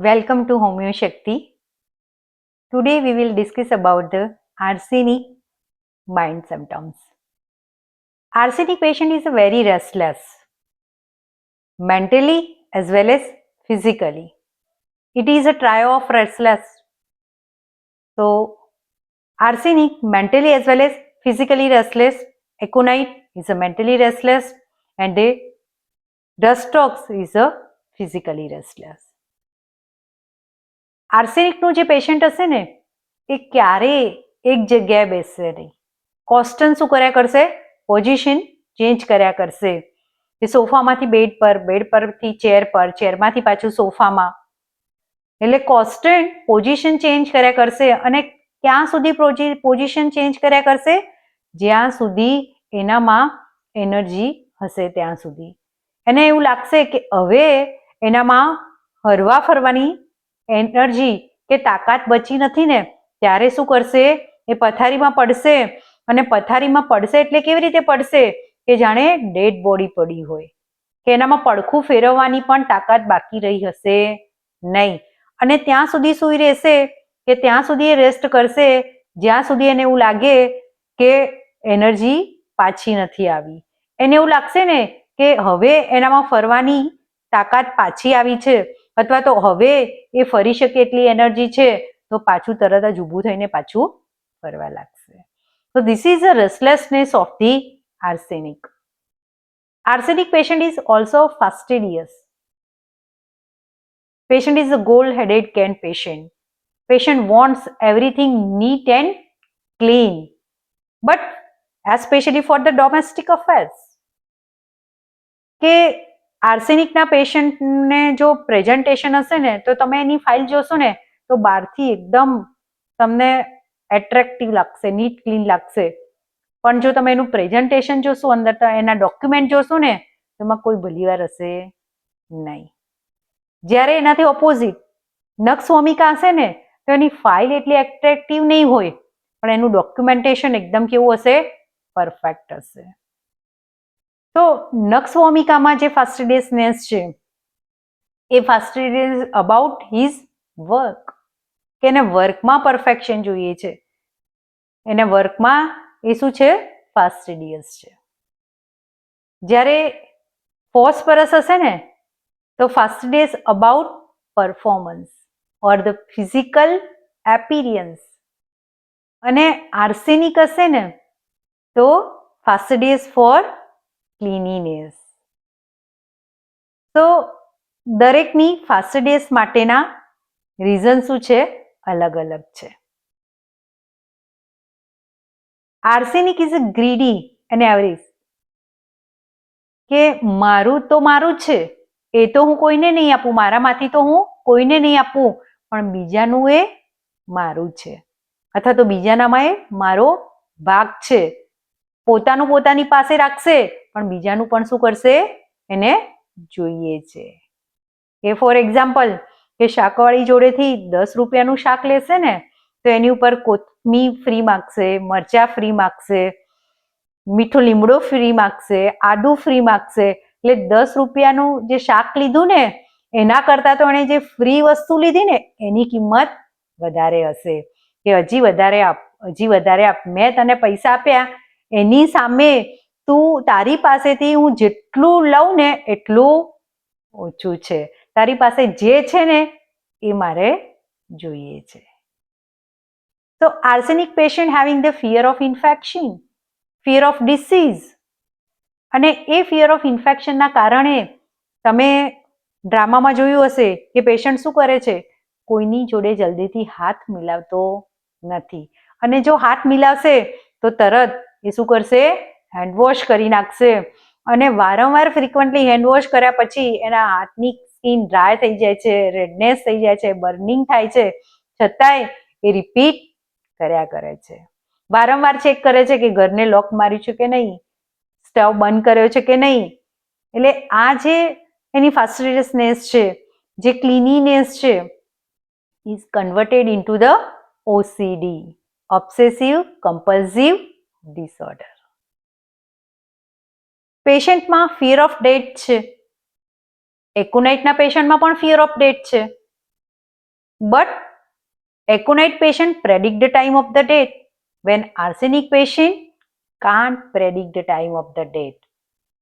Welcome to Homeo Shakti. Today we will discuss about the arsenic mind symptoms. Arsenic patient is very restless, mentally as well as physically. It is a trio of restless. So, arsenic mentally as well as physically restless. Aconite is a mentally restless, and the Dustox is a physically restless. આર્સેનિકનો જે patient હશે ને એ ક્યારેય એક જગ્યાએ બેસશે નહીં. Constant શું કર્યા કરશે? પોઝિશન ચેન્જ કર્યા કરશે. એ સોફામાંથી બેડ પરથી ચેર પર, ચેરમાંથી પાછું સોફામાં. એટલે કોન્સ્ટન્ટ પોઝિશન ચેન્જ કર્યા કરશે. અને ક્યાં સુધી પોઝિશન ચેન્જ કર્યા કરશે? જ્યાં સુધી એનામાં એનર્જી હશે ત્યાં સુધી. એને એવું લાગશે કે હવે એનામાં હરવા ફરવાની એનર્જી કે તાકાત બચી નથી ને, ત્યારે શું કરશે? એ પથારીમાં પડશે. અને પથારીમાં પડશે એટલે કેવી રીતે પડશે? કે જાણે ડેડ બોડી પડી હોય, કે એનામાં પડખું ફેરવવાની પણ તાકાત બાકી રહી હશે નહીં. અને ત્યાં સુધી સૂઈ રહેશે કે ત્યાં સુધી એ રેસ્ટ કરશે જ્યાં સુધી એને એવું લાગે કે એનર્જી પાછી નથી આવી. એને એવું લાગશે ને કે હવે એનામાં ફરવાની તાકાત પાછી આવી છે, અથવા તો હવે એ ફરી શકે એટલી એનર્જી છે, તો પાછું તરત જ ઊભું થઈને પાછું ફરવા લાગશે. So this is the restlessness of the arsenic. Arsenic patient is also fastidious. Patient is a gold-headed can patient. Patient wants everything neat and clean, but especially for the domestic affairs. કે આર્સેનિકના પેશન્ટને જો presentation હશે ને તો તમે એની file જોશો ને તો બહારથી એકદમ તમને એટ્રેક્ટિવ લાગશે, નીટ ક્લીન લાગશે. પણ જો તમે એનું પ્રેઝન્ટેશન જોશો, અંદર એના ડોક્યુમેન્ટ જોશો ને, એમાં કોઈ ભલીવાર હશે નહીં. જ્યારે એનાથી ઓપોઝિટ નક્ષવમિકા હશે ને તો એની ફાઇલ એટલી એટ્રેક્ટિવ નહીં હોય, પણ એનું ડોક્યુમેન્ટેશન એકદમ કેવું હશે? પરફેક્ટ હશે. તો નક્ષવમિકામાં જે ફાસ્ટિડિયસનેસ છે એ ફાસ્ટિડિયસ અબાઉટ હિઝ વર્ક, કે એને વર્કમાં પરફેક્શન જોઈએ છે. એને વર્કમાં એ શું છે? ફાસ્ટિડિયસ છે. જ્યારે ફોસ્ફરસ હશે ને તો fastidious about performance or the physical appearance. અને આર્સેનિક હશે ને તો ફાસ્ટિડિયસ ફોર ક્લીનીનેસ. તો દરેકની ફાસ્ટિડિયસ માટેના રીઝન શું છે? અલગ અલગ છે. આર્સેનિક ઇઝ અ ગ્રીડી અને એવરેજ, કે મારું તો મારું જ છે, એ તો હું કોઈને નહીં આપું, મારામાંથી તો હું કોઈને નહીં આપું, પણ બીજાનું એ મારું છે, અથવા તો બીજાનામાં એ મારો ભાગ છે. પોતાનું પોતાની પાસે રાખશે, પણ બીજાનું પણ શું કરશે? એને જોઈએ છે. કે ફોર એક્ઝામ્પલ, કે શાકવાળી જોડેથી 10 રૂપિયાનું શાક લેશે ને તો એની ઉપર કોથમીર ફ્રી માગશે, મરચા ફ્રી માગશે, મીઠો લીમડો ફ્રી માગશે, આદુ ફ્રી માગશે. એટલે 10 રૂપિયાનું જે શાક લીધું ને એના કરતાં તો એણે જે ફ્રી વસ્તુ લીધી ને એની કિંમત વધારે હશે, કે હજી વધારે આપ, મેં તને પૈસા આપ્યા, એની સામે તું તારી પાસેથી હું જેટલું લઉં ને એટલું ઓછું છે. તારી પાસે જે છે ને એ મારે જોઈએ છે. So arsenic patient having the fear of infection, fear of disease. અને એ ફિયર ઓફ ઇન્ફેક્શનના કારણે તમે ડ્રામામાં જોયું હશે કે પેશન્ટ શું કરે છે? કોઈની જોડે જલ્દીથી હાથ મિલાવતો નથી. અને જો હાથ મિલાવશે તો તરત એ શું કરશે? હેન્ડવોશ કરી નાખશે. અને વારંવાર ફ્રિકવન્ટલી હેન્ડવોશ કર્યા પછી એના હાથની સ્કિન ડ્રાય થઈ જાય છે, રેડનેસ થઈ જાય છે, બર્નિંગ થાય છે, છતાંય એ રિપીટ કર્યા કરે છે. વારંવાર ચેક કરે છે કે ઘરને લોક માર્યું છે કે નહીં, સ્ટવ બંધ કર્યો છે કે નહીં. એટલે આ જે એની ફાસ્ટિડિયસનેસ છે, જે ક્લીનીનેસ છે, is converted into the OCD, obsessive compulsive disorder. પેશન્ટમાં ફિયર ઓફ ડેથ છે. એકોનાઇટના પેશન્ટમાં પણ ફિયર ઓફ ડેથ છે. but aconite patient predict the time of the death, when arsenic patient can't predict the time of the death.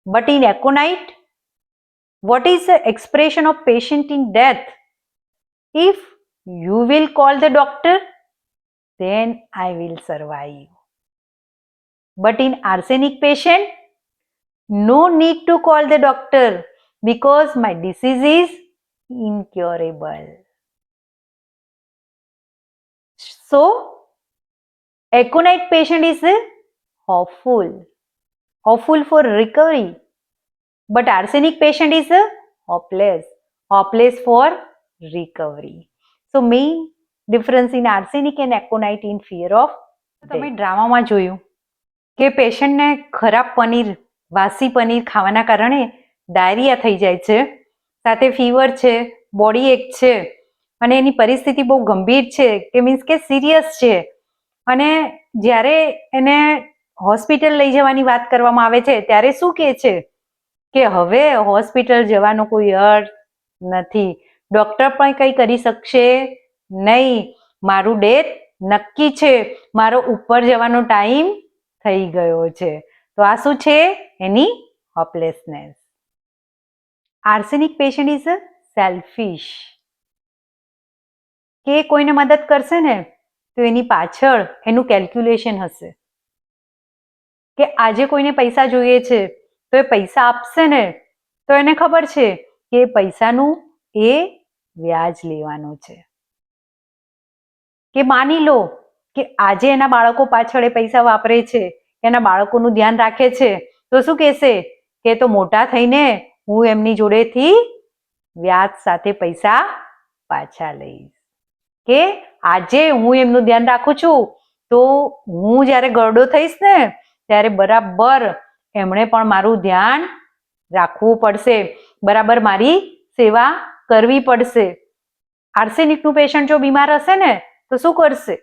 But in aconite, what is the expression of patient in death? If you will call the doctor, then I will survive. But in arsenic patient, no need to call the doctor because my disease is incurable. So, aconite patient is hopeful for recovery, but arsenic patient is hopeless for recovery. So, main difference in arsenic and aconite in fear of death. તમે ડ્રામામાં જોયું કે પેશન્ટને ખરાબ પનીર, વાસી પનીર ખાવાના કારણે diarrhoea થઈ જાય છે, સાથે ફીવર છે, બોડી એક છે અને એની પરિસ્થિતિ બહુ ગંભીર છે કે મીન્સ કે સિરિયસ છે અને જ્યારે એને હોસ્પિટલ લઈ જવાની વાત કરવામાં આવે છે ત્યારે શું કહે છે કે હવે હોસ્પિટલ જવાનો કોઈ અર્થ નથી, ડોક્ટર પણ કંઈ કરી શકશે નહીં, મારું ડેથ નક્કી છે, મારો ઉપર જવાનો ટાઈમ થઈ ગયો છે. તો આ શું છે? એની હોપલેસનેસ. આર્સેનિક પેશન્ટ ઇઝ સેલ્ફિશ, કે કોઈને મદદ કરશે ને તો એની પાછળ એનું કેલ્ક્યુલેશન હશે કે આજે કોઈને પૈસા જોઈએ છે તો એ પૈસા આપશે ને તો એને ખબર છે કે પૈસાનું એ વ્યાજ લેવાનું છે. કે માની લો કે આજે એના બાળકો પાછળ એ પૈસા વાપરે છે, એના બાળકોનું ધ્યાન રાખે છે, તો શું કહેશે કે તો મોટા થઈને હું એમની જોડેથી વ્યાજ સાથે પૈસા પાછા લઈશ. કે આજે હું એમનું ધ્યાન રાખું છું તો હું જ્યારે ગરડો થઈશ ને ત્યારે બરાબર એમણે પણ મારું ધ્યાન રાખવું પડશે, બરાબર મારી સેવા કરવી પડશે. આર્સેનિકનું પેશન્ટ જો બીમાર હશે ને તો શું કરશે?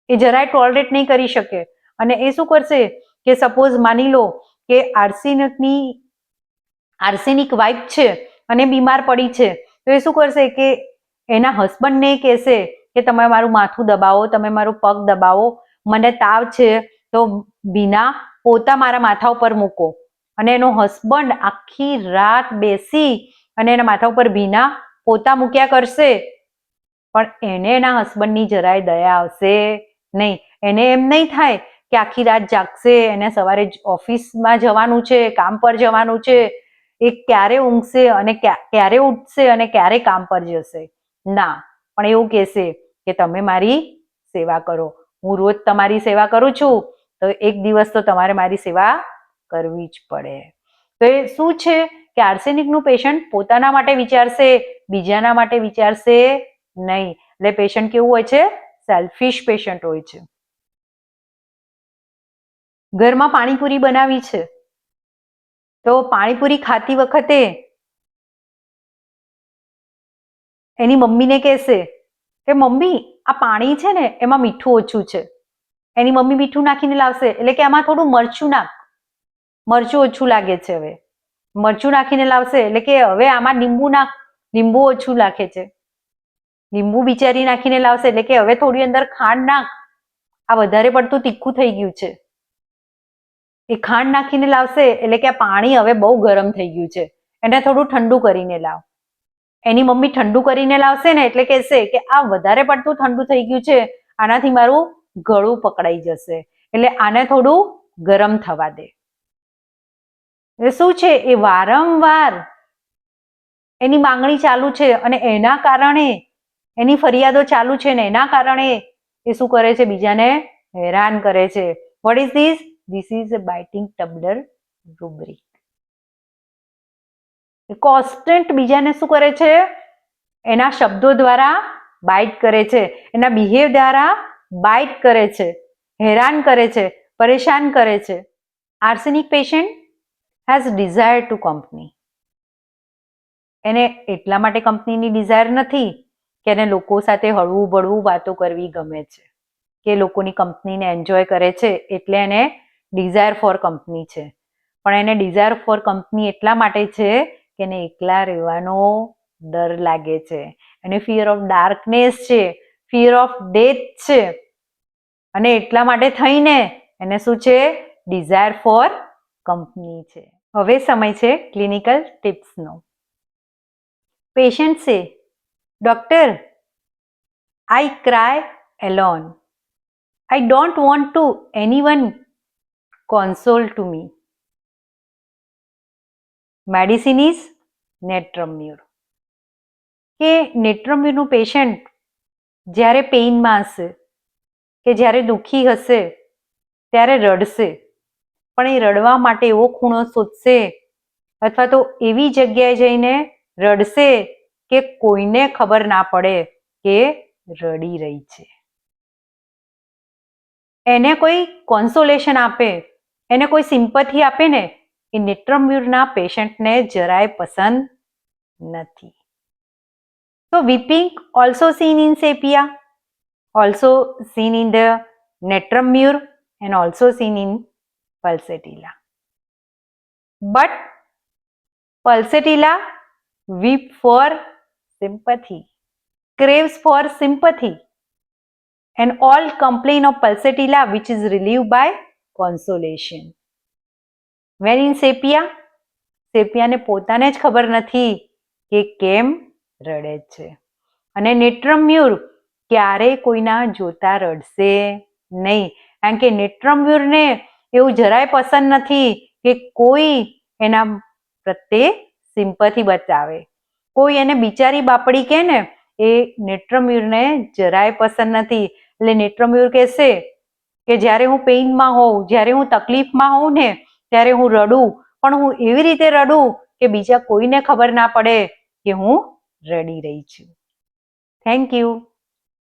એ જરાય ટોલરેટ નહીં કરી શકે અને એ શું કરશે કે સપોઝ માની લો કે આર્સેનિક વાઇફ છે અને બીમાર પડી છે તો એ શું કરશે કે એના હસબન્ડને કહેશે કે તમે મારું માથું દબાવો, તમે મારું પગ દબાવો, મને તાવ છે તો ભીના પોતા મારા માથા ઉપર મૂકો. અને એનો હસબન્ડ આખી રાત બેસી અને એના માથા ઉપર ભીના પોતા મૂક્યા કરશે પણ એને એના હસબન્ડની જરાય દયા આવશે નહીં. એને એમ નહીં થાય કે આખી રાત જાગશે, એને સવારે ઓફિસમાં જવાનું છે, કામ પર જવાનું છે, એ ક્યારે ઊંઘશે અને ક્યારે ઉઠશે અને ક્યારે કામ પર જશે? ના, પણ એવું કહેશે કે તમે મારી સેવા કરો, હું રોજ તમારી સેવા કરું છું તો એક દિવસ તો તમારે મારી સેવા કરવી જ પડે. તો એ શું છે કે આર્સેનિકનું પેશન્ટ પોતાના માટે વિચારશે, બીજાના માટે વિચારશે નહીં. એટલે પેશન્ટ કેવું હોય છે? સેલ્ફિશ પેશન્ટ હોય છે. ઘરમાં પાણીપુરી બનાવી છે તો પાણીપુરી ખાતી વખતે એની મમ્મીને કહેશે કે મમ્મી આ પાણી છે ને એમાં મીઠું ઓછું છે. એની મમ્મી મીઠું નાખીને લાવશે એટલે કે આમાં થોડું મરચું નાખ, મરચું ઓછું લાગે છે, હવે મરચું નાખીને લાવશે એટલે કે હવે આમાં લીંબુ નાખ, લીંબુ ઓછું લાગે છે. લીંબુ બિચારી નાખીને લાવશે એટલે કે હવે થોડી અંદર ખાંડ નાખ, આ વધારે પડતું તીખું થઈ ગયું છે. એ ખાંડ નાખીને લાવશે એટલે કે આ પાણી હવે બહુ ગરમ થઈ ગયું છે, એને થોડું ઠંડુ કરીને લાવ. એની મમ્મી ઠંડુ કરીને લાવશે ને એટલે કહેશે કે આ વધારે પડતું ઠંડુ થઈ ગયું છે, આનાથી મારું ગળું પકડાઈ જશે, એટલે આને થોડું ગરમ થવા દે. એટલે શું છે? એ વારંવાર એની માંગણી ચાલુ છે અને એના કારણે એની ફરિયાદો ચાલુ છે ને એના કારણે એ શું કરે છે? બીજાને હેરાન કરે છે. What is this? This is a biting tumbler rubric. Constant બીજાને શું કરે છે? એના શબ્દો દ્વારા બાઇટ કરે છે, એના બિહેવ દ્વારા બાઇટ કરે છે, હેરાન કરે છે, પરેશાન કરે છે. Arsenic patient has desire to company. એને એટલા માટે કંપનીની ડિઝાયર નથી કે એને લોકો સાથે હળવું બળવું વાતો કરવી ગમે છે કે લોકોની કંપનીને એન્જોય કરે છે એટલે એને ડિઝાયર ફોર કંપની છે. પણ એને ડિઝાયર ફોર કંપની એટલા માટે છે કે એને એકલા રહેવાનો ડર લાગે છે. અને ફિયર ઓફ ડાર્કનેસ છે, ફિયર ઓફ ડેથ છે. અને એટલા માટે થઈને એને શું છે? ડિઝાયર ફોર કંપની છે. હવે સમય છે ક્લિનિકલ ટિપ્સનો. પેશન્ટ સે, doctor, I cry alone. I don't want to anyone console to me. Medicine is Netromure. કે નેટ્રમ્યુરનું પેશન્ટ જ્યારે પેઇનમાં હશે કે જ્યારે દુઃખી હશે ત્યારે રડશે, પણ એ રડવા માટે એવો ખૂણો શોધશે અથવા તો એવી જગ્યાએ જઈને રડશે કે કોઈને ખબર ના પડે કે રડી રહી છે. એને કોઈ કોન્સોલેશન આપે, એને કોઈ સિમ્પથી આપે ને એ નેટ્રમ્યુરના પેશન્ટને જરાય પસંદ નથી. So weeping also seen in sepia, also seen in the Netromure and also seen in pulsatilla. But pulsatilla weep for sympathy, craves for sympathy, and all complain of pulsatilla which is relieved by consolation. When in sepia, સેપિયાને પોતાને જ ખબર નથી કે કેમ રડે છે. અને નેટ્રમ્યુર ક્યારેય કોઈના જોતા રડશે નહીં, કારણ કે નેટ્રમ્યુરને એવું જરાય પસંદ નથી કે કોઈ એના પ્રત્યે સિમ્પથી બતાવે. કોઈ એને બિચારી બાપડી કહે ને એ નેટ્રમ્યુરને જરાય પસંદ નથી. એટલે નેટ્રમ્યુર કહેશે કે જ્યારે હું પેઇનમાં હોઉં, જ્યારે હું તકલીફમાં હોઉં ને ત્યારે હું રડું, પણ હું એવી રીતે રડું કે બીજા કોઈને ખબર ના પડે કે હું રડી રહી છું. Thank you.